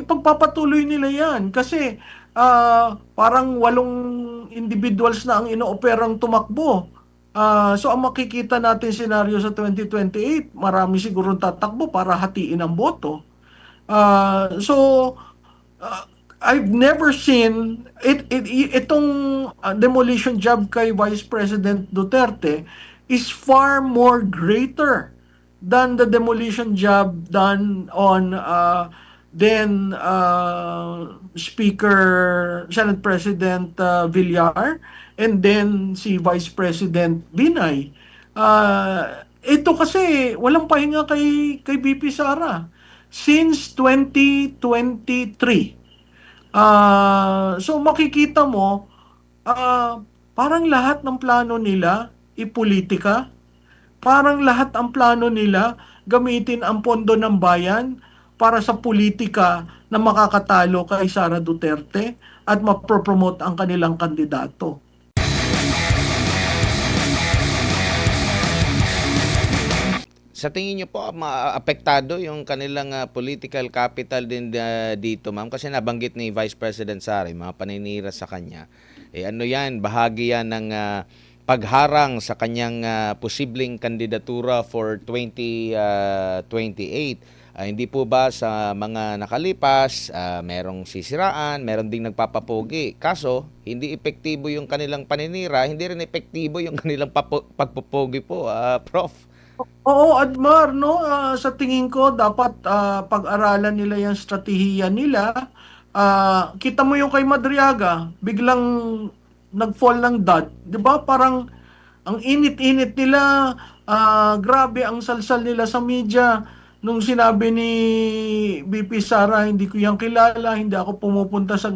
ipagpapatuloy nila yan. Kasi parang 8 individuals na ang inooperang tumakbo. So ang makikita natin senaryo sa 2028, marami siguro tatakbo para hatiin ang boto. So uh, I've never seen itong demolition job kay Vice President Duterte is far more greater than the demolition job done on Speaker Senate President Villar, and then si Vice President Binay. Ito kasi walang pahinga kay BP Sara since 2023. So makikita mo, parang lahat ng plano nila ipolitika, parang lahat ang plano nila gamitin ang pondo ng bayan para sa politika na makakatalo kay Sara Duterte at mapropromote ang kanilang kandidato. Sa tingin niyo po, maapektado yung kanilang political capital din dito, ma'am? Kasi nabanggit ni Vice President Sara, yung mga paninira sa kanya. Ano yan, bahagi yan ng pagharang sa kanyang posibleng kandidatura for 2028. Hindi po ba sa mga nakalipas, merong sisiraan, meron ding nagpapapogi. Kaso, hindi epektibo yung kanilang paninira, hindi rin epektibo yung kanilang pagpupogi po, Prof. Oo, Admar, no? Sa tingin ko, dapat pag-aralan nila yung strategiya nila. Kita mo yung kay Madriaga, biglang nag-fall ng dot. Di ba? Parang ang init-init nila, grabe ang salsal nila sa media. Nung sinabi ni BP Sara, hindi ko yan kilala, hindi ako pumupunta sa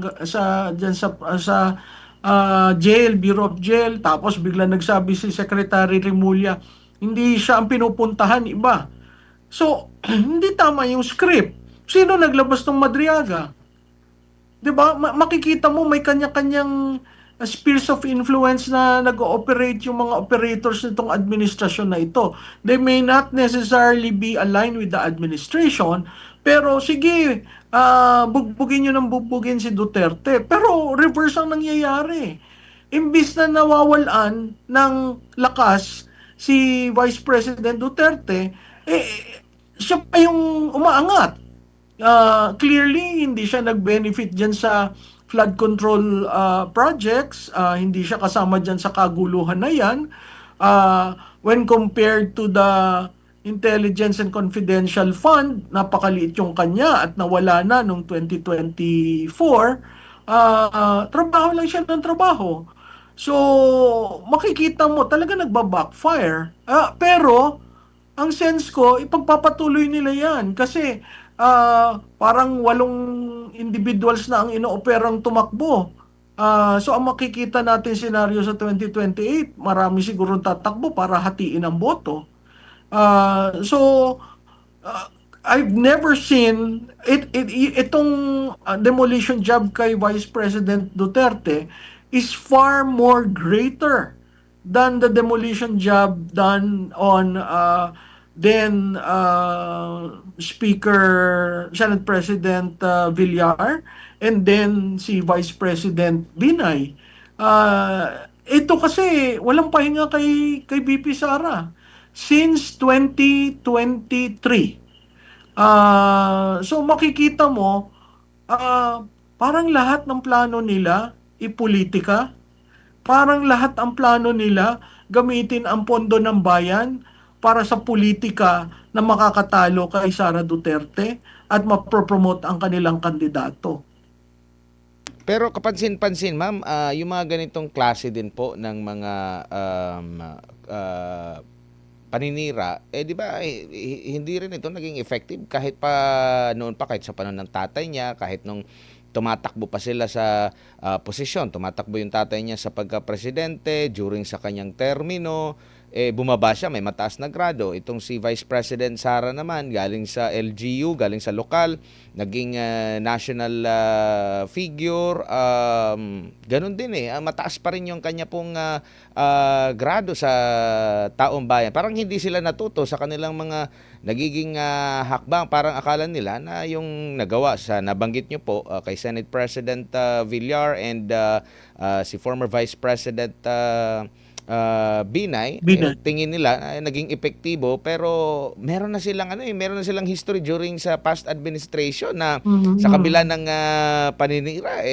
jail, Bureau of Jail. Tapos bigla nagsabi si Secretary Remulla, hindi siya ang pinupuntahan, iba. So, hindi tama yung script. Sino naglabas ng Madriaga? 'Di ba? Makikita mo may kanya-kanyang spheres of influence na nag-ooperate yung mga operators nitong administrasyon na ito. They may not necessarily be aligned with the administration, pero sige, bugbugin nyo ng bugbugin si Duterte. Pero reverse ang nangyayari. Imbis na nawawalan ng lakas si Vice President Duterte, siya pa yung umaangat. Clearly, hindi siya nag-benefit dyan sa flood control projects. Hindi siya kasama dyan sa kaguluhan na yan. When compared to the Intelligence and Confidential Fund, napakaliit yung kanya at nawala na noong 2024. Trabaho lang siya ng trabaho. So, makikita mo talaga nagba-backfire. Pero, ang sense ko, ipagpapatuloy nila yan. Kasi, parang 8 individuals na ang inooperang tumakbo. So, ang makikita natin senaryo sa 2028, marami siguro tatakbo para hatiin ang boto. So, uh, I've never seen itong demolition job kay Vice President Duterte is far more greater than the demolition job done on Speaker Senate President Villar, and then si Vice President Binay. Ito kasi walang pahinga kay BP Sara since 2023. So makikita mo, parang lahat ng plano nila ipolitika, parang lahat ang plano nila gamitin ang pondo ng bayan para sa politika na makakatalo kay Sara Duterte at mapropromote ang kanilang kandidato. Pero kapansin-pansin, ma'am, yung mga ganitong klase din po ng mga ah, paninira, di ba, hindi rin ito naging effective kahit pa noon pa, kahit sa panahon ng tatay niya, kahit nung tumatakbo pa sila sa posisyon, tumatakbo yung tatay niya sa pagka-presidente, during sa kanyang termino, bumaba siya, may mataas na grado. Itong si Vice President Sara naman, galing sa LGU, galing sa lokal, naging national figure, ganun din mataas pa rin yung kanya pong grado sa taong bayan. Parang hindi sila natuto sa kanilang mga nagiging hakbang. Parang akala nila na yung nagawa sa nabanggit nyo po kay Senate President Villar and si former Vice President Binay, Binan. tingin nila naging epektibo, pero meron na silang history during sa past administration na sa kabila Mhm. ng paninira,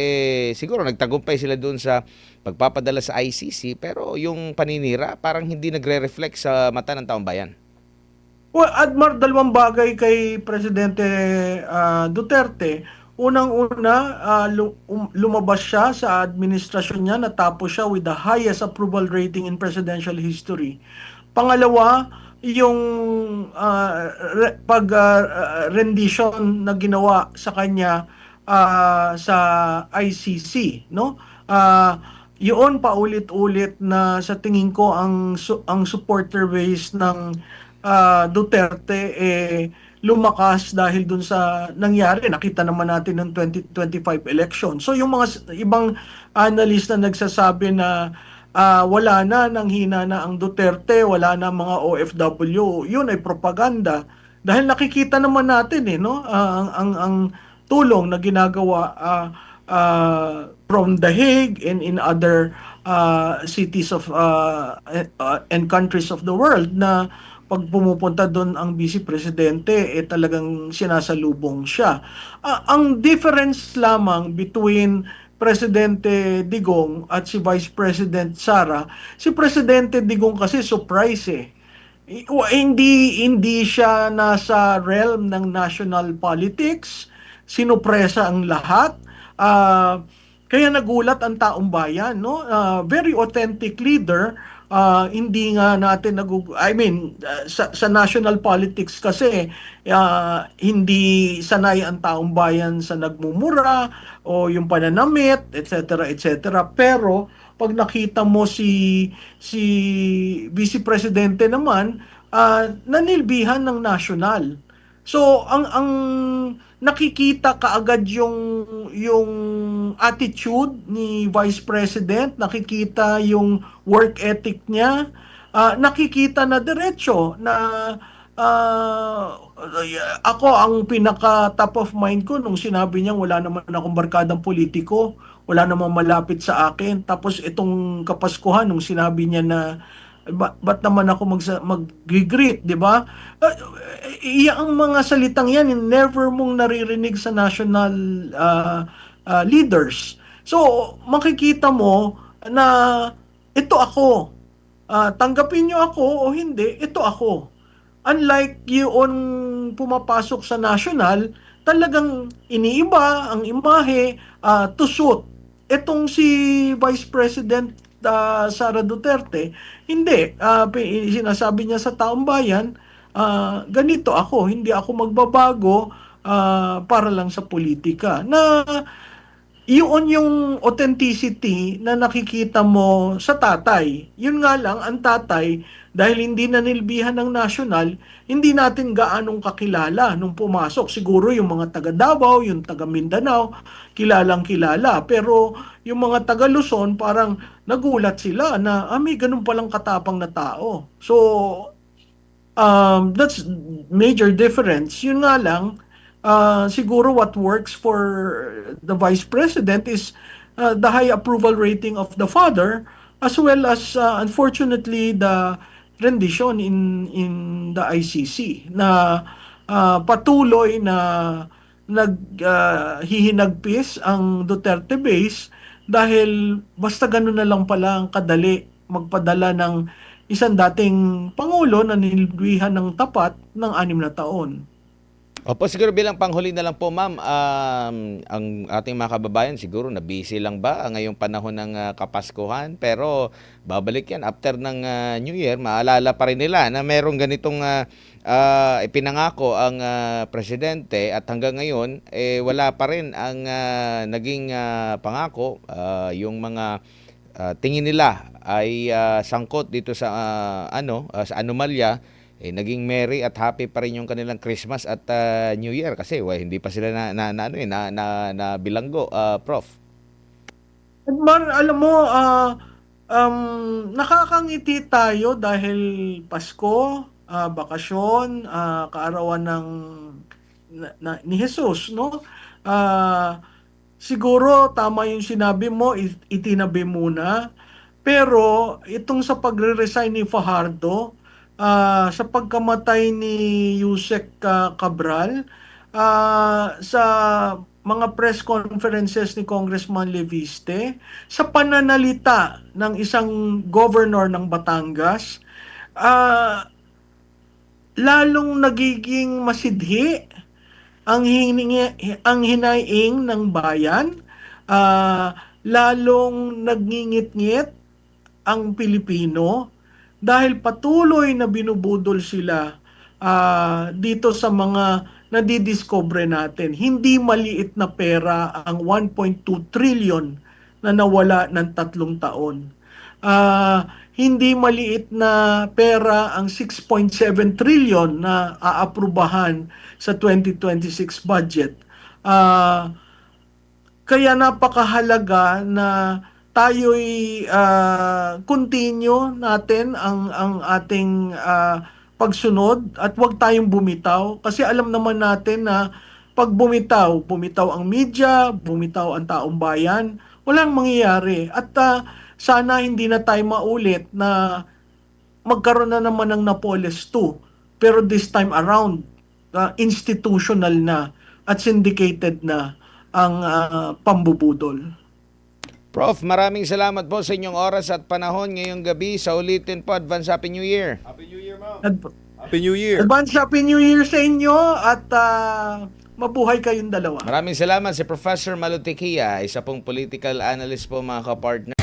siguro nagtagumpay sila doon sa pagpapadala sa ICC, pero yung paninira parang hindi nagre-reflect sa mata ng taong bayan. Well, Admar, dalawang bagay kay Presidente Duterte. Unang-una, lumabas siya sa administrasyon niya, natapos siya with the highest approval rating in presidential history. Pangalawa, yung rendition na ginawa sa kanya sa ICC, no? Yun paulit-ulit na sa tingin ko ang supporter base ng Duterte lumakas dahil dun sa nangyari. Nakita naman natin ng 2025 election. So yung mga ibang analyst na nagsasabi na wala na, nanghina na ang Duterte, wala na mga OFW, yun ay propaganda. Dahil nakikita naman natin no, ang tulong na ginagawa from The Hague and in other cities of and countries of the world na pag pumupunta doon ang vice presidente talagang sinasalubong siya. Ang difference lamang between Presidente Digong at si Vice President Sara, si Presidente Digong kasi surprise hindi siya nasa realm ng national politics, sinupresa ang lahat. Ah, Kaya nagulat ang taong bayan, no? Very authentic leader. Hindi nga natin I mean, sa national politics kasi hindi sanay ang taong bayan sa nagmumura o yung pananamit, etc., etc. Pero pag nakita mo si Vice Presidente naman, nanilbihan ng national. So ang nakikita kaagad yung attitude ni Vice President, nakikita yung work ethic niya, nakikita na diretso na ako ang pinaka top of mind ko nung sinabi niya wala naman akong barkadang politiko, wala namang malapit sa akin. Tapos itong Kapaskuhan nung sinabi niya na ba't naman ako mag-greet, di ba? Ang mga salitang yan, never mong naririnig sa national leaders. So, makikita mo na ito ako. Tanggapin nyo ako o hindi, ito ako. Unlike yung pumapasok sa national, talagang iniiba ang imahe to suit. Itong si Vice President Sara Duterte, hindi. Sinasabi niya sa taong bayan, ganito ako, hindi ako magbabago para lang sa politika. Na yun yung authenticity na nakikita mo sa tatay. Yun nga lang, ang tatay, dahil hindi nanilbihan ng national, hindi natin gaanong kakilala nung pumasok. Siguro yung mga taga Davao, yung taga Mindanao, kilalang kilala. Pero yung mga taga Luzon, parang nagulat sila na may ganun palang katapang na tao. So, that's major difference. Yun nga lang, siguro what works for the vice president is the high approval rating of the father as well as unfortunately the rendition in the ICC na patuloy na hihinagpis ang Duterte base dahil basta ganun na lang pala ang kadali magpadala ng isang dating pangulo na nilbihan ng tapat ng 6 na taon. Opo, siguro bilang panghuli na lang po, ma'am, ang ating mga kababayan siguro na busy lang ba ngayong panahon ng Kapaskuhan, pero babalik yan after ng New Year, maalala pa rin nila na merong ganitong ipinangako ang presidente at hanggang ngayon wala pa rin ang naging pangako, yung mga tingin nila ay sangkot dito sa sa anomalya, naging merry at happy pa rin yung kanilang Christmas at New Year kasi hindi pa sila na bilanggo, Prof. Alam mo, nakakangiti tayo dahil Pasko, bakasyon, kaarawan ni Jesus, no? Ah, siguro tama yung sinabi mo, itinabi muna. Pero itong sa pagre-resign ni Fajardo, sa pagkamatay ni Yusek Cabral, sa mga press conferences ni Congressman Leviste, sa pananalita ng isang governor ng Batangas, ah, lalong nagiging masidhi ang hinaing ng bayan, lalong nagngingit-ngit ang Pilipino dahil patuloy na binubudol sila dito sa mga nadidiscover natin. Hindi maliit na pera ang 1.2 trillion na nawala ng 3 taon. Hindi maliit na pera ang 6.7 trillion na aaprubahan sa 2026 budget. Kaya napakahalaga na tayo'y continue natin ang ating pagsunod at huwag tayong bumitaw kasi alam naman natin na pag bumitaw ang media, bumitaw ang taong bayan, walang mangyayari. At sana hindi na tayo maulit na magkaroon na naman ng Napoles 2. Pero this time around, institutional na at syndicated na ang pambubudol. Prof, maraming salamat po sa inyong oras at panahon ngayong gabi. Sa ulitin po, Advance Happy New Year. Happy New Year, ma'am. Ad- Happy New Year. Advance Happy New Year sa inyo at mabuhay kayong dalawa. Maraming salamat si Professor Malutikia, isa pong political analyst po mga kapartner.